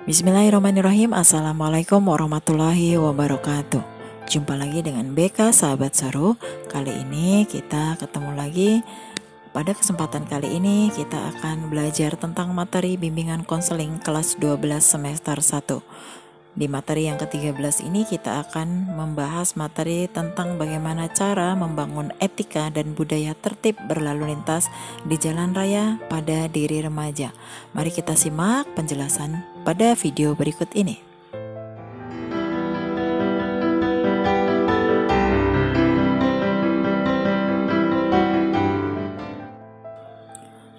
Bismillahirrahmanirrahim. Assalamualaikum warahmatullahi wabarakatuh. Jumpa lagi dengan BK Sahabat Seru. Kali ini kita ketemu lagi. Pada kesempatan kali ini kita akan belajar tentang materi bimbingan konseling kelas 12 semester 1. Di materi yang ke-13 ini kita akan membahas materi tentang bagaimana cara membangun etika dan budaya tertib berlalu lintas di jalan raya pada diri remaja. Mari kita simak penjelasan pada video berikut ini.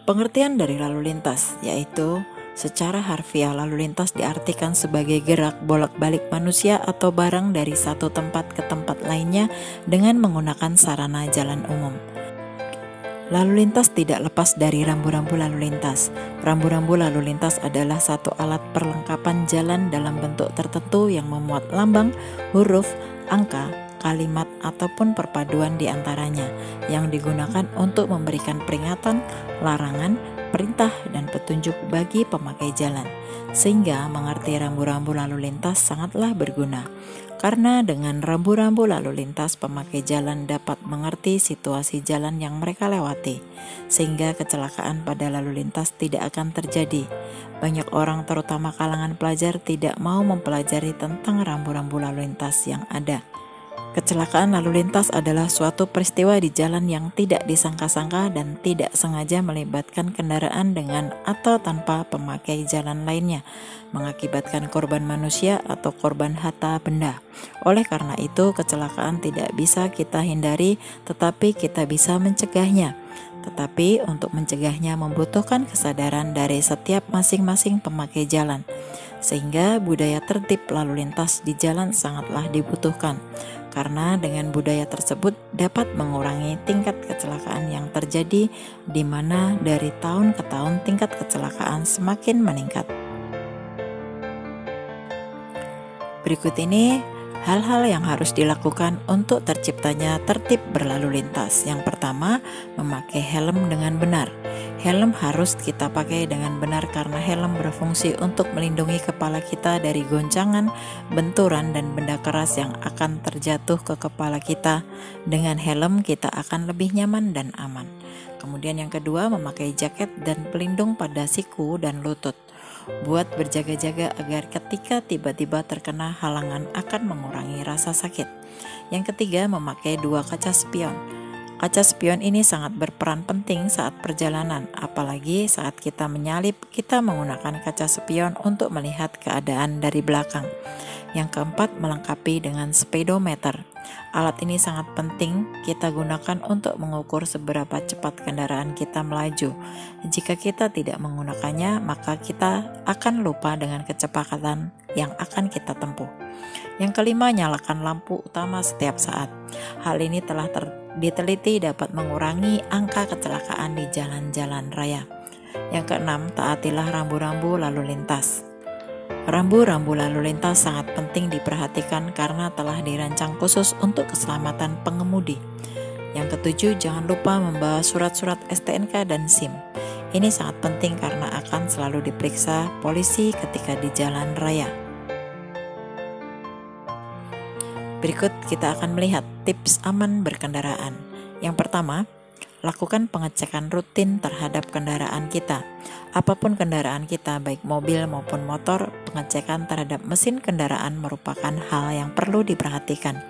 Pengertian dari lalu lintas yaitu secara harfiah, lalu lintas diartikan sebagai gerak bolak-balik manusia atau barang dari satu tempat ke tempat lainnya dengan menggunakan sarana jalan umum. Lalu lintas tidak lepas dari rambu-rambu lalu lintas. Rambu-rambu lalu lintas adalah satu alat perlengkapan jalan dalam bentuk tertentu yang memuat lambang, huruf, angka, kalimat, ataupun perpaduan di antaranya yang digunakan untuk memberikan peringatan, larangan, perintah, dan petunjuk bagi pemakai jalan, sehingga mengerti rambu-rambu lalu lintas sangatlah berguna. Karena dengan rambu-rambu lalu lintas, pemakai jalan dapat mengerti situasi jalan yang mereka lewati, sehingga kecelakaan pada lalu lintas tidak akan terjadi. Banyak orang, terutama kalangan pelajar, tidak mau mempelajari tentang rambu-rambu lalu lintas yang ada. Kecelakaan lalu lintas adalah suatu peristiwa di jalan yang tidak disangka-sangka dan tidak sengaja melibatkan kendaraan dengan atau tanpa pemakai jalan lainnya, mengakibatkan korban manusia atau korban harta benda. Oleh karena itu, kecelakaan tidak bisa kita hindari, tetapi kita bisa mencegahnya. Tetapi untuk mencegahnya membutuhkan kesadaran dari setiap masing-masing pemakai jalan, sehingga budaya tertib lalu lintas di jalan sangatlah dibutuhkan. Karena dengan budaya tersebut dapat mengurangi tingkat kecelakaan yang terjadi, di mana dari tahun ke tahun tingkat kecelakaan semakin meningkat. Berikut ini hal-hal yang harus dilakukan untuk terciptanya tertib berlalu lintas. Yang pertama, memakai helm dengan benar. Helm harus kita pakai dengan benar karena helm berfungsi untuk melindungi kepala kita dari goncangan, benturan, dan benda keras yang akan terjatuh ke kepala kita. Dengan helm kita akan lebih nyaman dan aman. Kemudian yang kedua, memakai jaket dan pelindung pada siku dan lutut. Buat berjaga-jaga agar ketika tiba-tiba terkena halangan akan mengurangi rasa sakit. Yang ketiga, memakai 2 kaca spion. Kaca spion ini sangat berperan penting saat perjalanan, apalagi saat kita menyalip, kita menggunakan kaca spion untuk melihat keadaan dari belakang. Yang keempat, melengkapi dengan speedometer. Alat ini sangat penting kita gunakan untuk mengukur seberapa cepat kendaraan kita melaju. Jika kita tidak menggunakannya, maka kita akan lupa dengan kecepatan yang akan kita tempuh. Yang kelima, nyalakan lampu utama setiap saat. Hal ini telah diteliti dapat mengurangi angka kecelakaan di jalan-jalan raya. Yang keenam, taatilah rambu-rambu lalu lintas. Rambu-rambu lalu lintas sangat penting diperhatikan karena telah dirancang khusus untuk keselamatan pengemudi. Yang ketujuh, jangan lupa membawa surat-surat STNK dan SIM. Ini sangat penting karena akan selalu diperiksa polisi ketika di jalan raya. Berikut kita akan melihat tips aman berkendaraan. Yang pertama, lakukan pengecekan rutin terhadap kendaraan kita. Apapun kendaraan kita, baik mobil maupun motor, pengecekan terhadap mesin kendaraan merupakan hal yang perlu diperhatikan.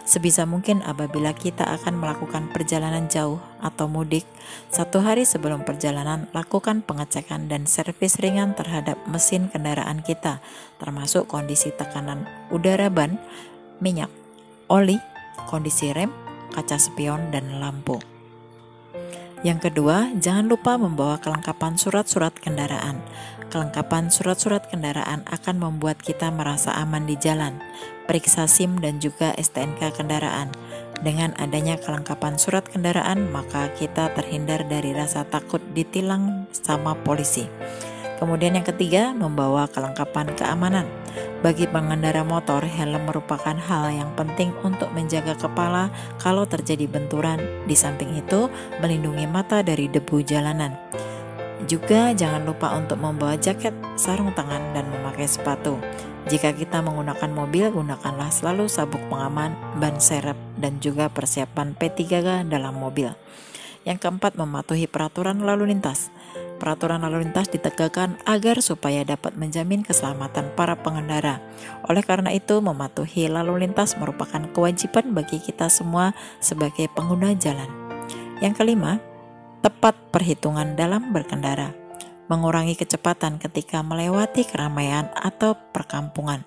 Sebisa mungkin apabila kita akan melakukan perjalanan jauh atau mudik, 1 hari sebelum perjalanan lakukan pengecekan dan servis ringan terhadap mesin kendaraan kita, termasuk kondisi tekanan udara ban, minyak, oli, kondisi rem, kaca spion, dan lampu. Yang kedua, jangan lupa membawa kelengkapan surat-surat kendaraan. Kelengkapan surat-surat kendaraan akan membuat kita merasa aman di jalan. Periksa SIM dan juga STNK kendaraan. Dengan adanya kelengkapan surat kendaraan, maka kita terhindar dari rasa takut ditilang sama polisi. Kemudian yang ketiga, membawa kelengkapan keamanan. Bagi pengendara motor, helm merupakan hal yang penting untuk menjaga kepala kalau terjadi benturan. Di samping itu, melindungi mata dari debu jalanan. Juga jangan lupa untuk membawa jaket, sarung tangan, dan memakai sepatu. Jika kita menggunakan mobil, gunakanlah selalu sabuk pengaman, ban serep, dan juga persiapan P3K dalam mobil. Yang keempat, mematuhi peraturan lalu lintas. Peraturan lalu lintas ditegakkan agar supaya dapat menjamin keselamatan para pengendara. Oleh karena itu, mematuhi lalu lintas merupakan kewajiban bagi kita semua sebagai pengguna jalan. Yang kelima, tepat perhitungan dalam berkendara. Mengurangi kecepatan ketika melewati keramaian atau perkampungan,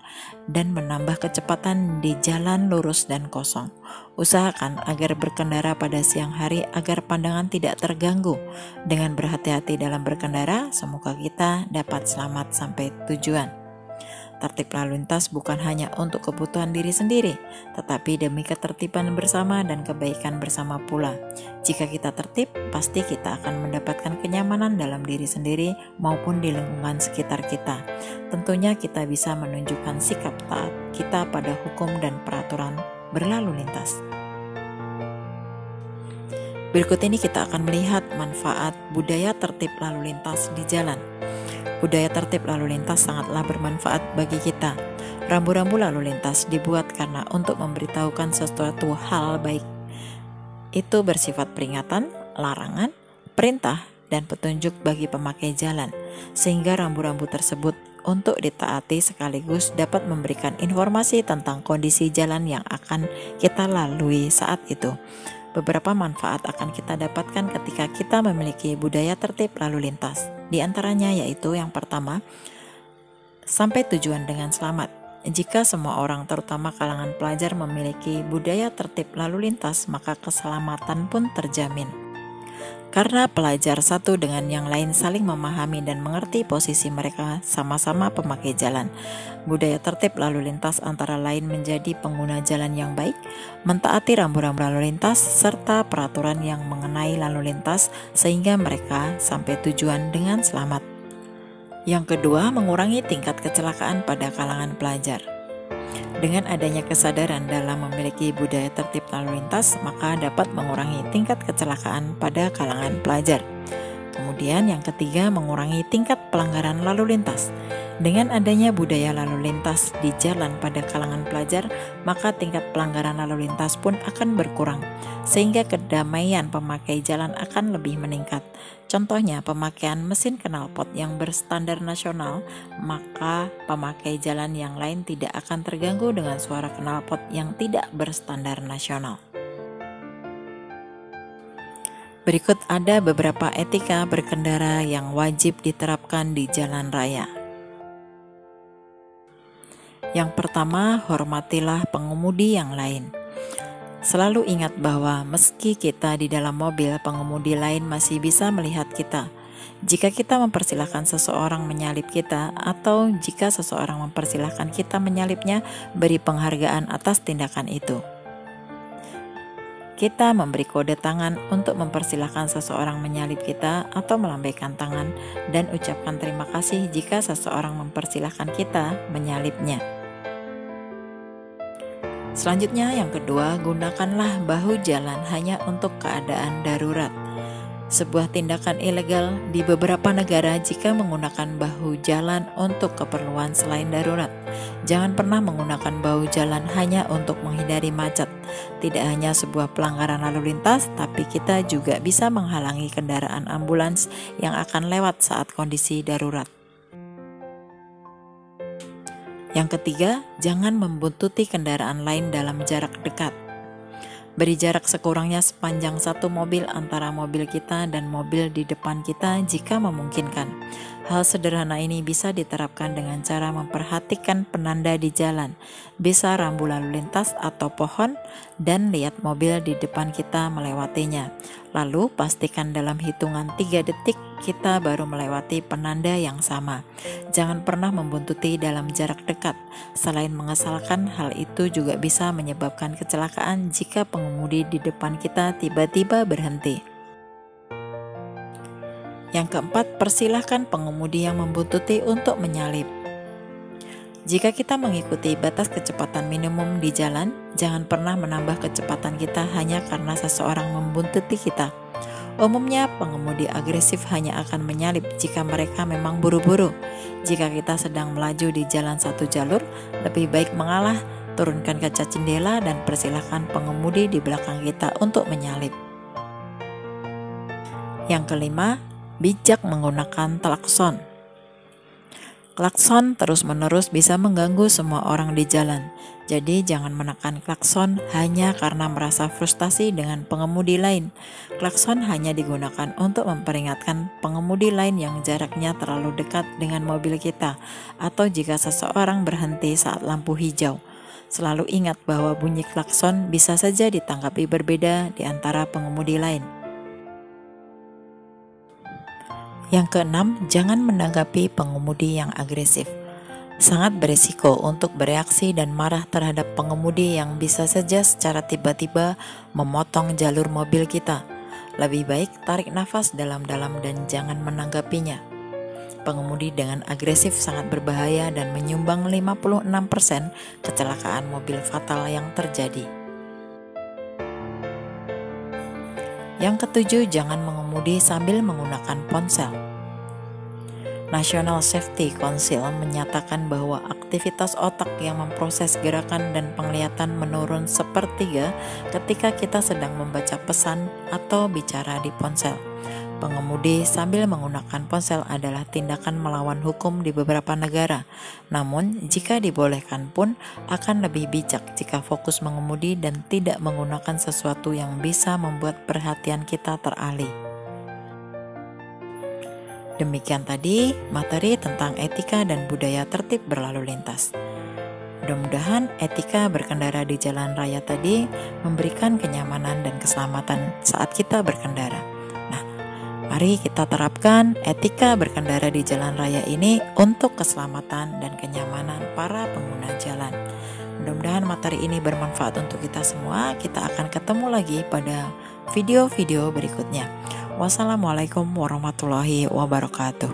dan menambah kecepatan di jalan lurus dan kosong. Usahakan agar berkendara pada siang hari agar pandangan tidak terganggu. Dengan berhati-hati dalam berkendara, semoga kita dapat selamat sampai tujuan. Tertib lalu lintas bukan hanya untuk kebutuhan diri sendiri, tetapi demi ketertiban bersama dan kebaikan bersama pula. Jika kita tertib, pasti kita akan mendapatkan kenyamanan dalam diri sendiri maupun di lingkungan sekitar kita. Tentunya kita bisa menunjukkan sikap taat kita pada hukum dan peraturan berlalu lintas. Berikut ini kita akan melihat manfaat budaya tertib lalu lintas di jalan. Budaya tertib lalu lintas sangatlah bermanfaat bagi kita. Rambu-rambu lalu lintas dibuat karena untuk memberitahukan sesuatu hal baik. Itu bersifat peringatan, larangan, perintah, dan petunjuk bagi pemakai jalan. Sehingga rambu-rambu tersebut untuk ditaati sekaligus dapat memberikan informasi tentang kondisi jalan yang akan kita lalui saat itu. Beberapa manfaat akan kita dapatkan ketika kita memiliki budaya tertib lalu lintas. Di antaranya yaitu yang pertama, sampai tujuan dengan selamat. Jika semua orang, terutama kalangan pelajar, memiliki budaya tertib lalu lintas, maka keselamatan pun terjamin. Karena pelajar satu dengan yang lain saling memahami dan mengerti posisi mereka sama-sama pemakai jalan. Budaya tertib lalu lintas antara lain menjadi pengguna jalan yang baik, mentaati rambu-rambu lalu lintas, serta peraturan yang mengenai lalu lintas sehingga mereka sampai tujuan dengan selamat. Yang kedua, mengurangi tingkat kecelakaan pada kalangan pelajar. Dengan adanya kesadaran dalam memiliki budaya tertib lalu lintas, maka dapat mengurangi tingkat kecelakaan pada kalangan pelajar. Kemudian yang ketiga, mengurangi tingkat pelanggaran lalu lintas. Dengan adanya budaya lalu lintas di jalan pada kalangan pelajar, maka tingkat pelanggaran lalu lintas pun akan berkurang, sehingga kedamaian pemakai jalan akan lebih meningkat. Contohnya, pemakaian mesin knalpot yang berstandar nasional, maka pemakai jalan yang lain tidak akan terganggu dengan suara knalpot yang tidak berstandar nasional. Berikut ada beberapa etika berkendara yang wajib diterapkan di jalan raya. Yang pertama, hormatilah pengemudi yang lain. Selalu ingat bahwa meski kita di dalam mobil, pengemudi lain masih bisa melihat kita. Jika kita mempersilahkan seseorang menyalip kita, atau jika seseorang mempersilahkan kita menyalipnya, beri penghargaan atas tindakan itu. Kita memberi kode tangan untuk mempersilahkan seseorang menyalip kita atau melambaikan tangan, dan ucapkan terima kasih jika seseorang mempersilahkan kita menyalipnya. Selanjutnya yang kedua, gunakanlah bahu jalan hanya untuk keadaan darurat. Sebuah tindakan ilegal di beberapa negara jika menggunakan bahu jalan untuk keperluan selain darurat. Jangan pernah menggunakan bahu jalan hanya untuk menghindari macet. Tidak hanya sebuah pelanggaran lalu lintas, tapi kita juga bisa menghalangi kendaraan ambulans yang akan lewat saat kondisi darurat. Yang ketiga, jangan membuntuti kendaraan lain dalam jarak dekat. Beri jarak sekurangnya sepanjang satu mobil antara mobil kita dan mobil di depan kita jika memungkinkan. Hal sederhana ini bisa diterapkan dengan cara memperhatikan penanda di jalan, bisa rambu lalu lintas atau pohon, dan lihat mobil di depan kita melewatinya. Lalu pastikan dalam hitungan 3 detik kita baru melewati penanda yang sama. Jangan pernah membuntuti dalam jarak dekat. Selain mengesalkan, hal itu juga bisa menyebabkan kecelakaan jika pengemudi di depan kita tiba-tiba berhenti. Yang keempat, persilahkan pengemudi yang membuntuti untuk menyalip. Jika kita mengikuti batas kecepatan minimum di jalan, jangan pernah menambah kecepatan kita hanya karena seseorang membuntuti kita. Umumnya pengemudi agresif hanya akan menyalip jika mereka memang buru-buru. Jika kita sedang melaju di jalan satu jalur, lebih baik mengalah, turunkan kaca jendela dan persilahkan pengemudi di belakang kita untuk menyalip. Yang kelima, bijak menggunakan klakson. Klakson terus-menerus bisa mengganggu semua orang di jalan. Jadi jangan menekan klakson hanya karena merasa frustasi dengan pengemudi lain. Klakson hanya digunakan untuk memperingatkan pengemudi lain yang jaraknya terlalu dekat dengan mobil kita, atau jika seseorang berhenti saat lampu hijau. Selalu ingat bahwa bunyi klakson bisa saja ditanggapi berbeda di antara pengemudi lain. Yang keenam, jangan menanggapi pengemudi yang agresif. Sangat berisiko untuk bereaksi dan marah terhadap pengemudi yang bisa saja secara tiba-tiba memotong jalur mobil kita. Lebih baik tarik nafas dalam-dalam dan jangan menanggapinya. Pengemudi dengan agresif sangat berbahaya dan menyumbang 56% kecelakaan mobil fatal yang terjadi. Yang ketujuh, jangan mengemudi sambil menggunakan ponsel. National Safety Council menyatakan bahwa aktivitas otak yang memproses gerakan dan penglihatan menurun sepertiga ketika kita sedang membaca pesan atau bicara di ponsel. Pengemudi sambil menggunakan ponsel adalah tindakan melawan hukum di beberapa negara. Namun, jika dibolehkan pun akan lebih bijak jika fokus mengemudi dan tidak menggunakan sesuatu yang bisa membuat perhatian kita teralih. Demikian tadi materi tentang etika dan budaya tertib berlalu lintas. Mudah-mudahan etika berkendara di jalan raya tadi memberikan kenyamanan dan keselamatan saat kita berkendara. Mari kita terapkan etika berkendara di jalan raya ini untuk keselamatan dan kenyamanan para pengguna jalan. Mudah-mudahan materi ini bermanfaat untuk kita semua. Kita akan ketemu lagi pada video-video berikutnya. Wassalamualaikum warahmatullahi wabarakatuh.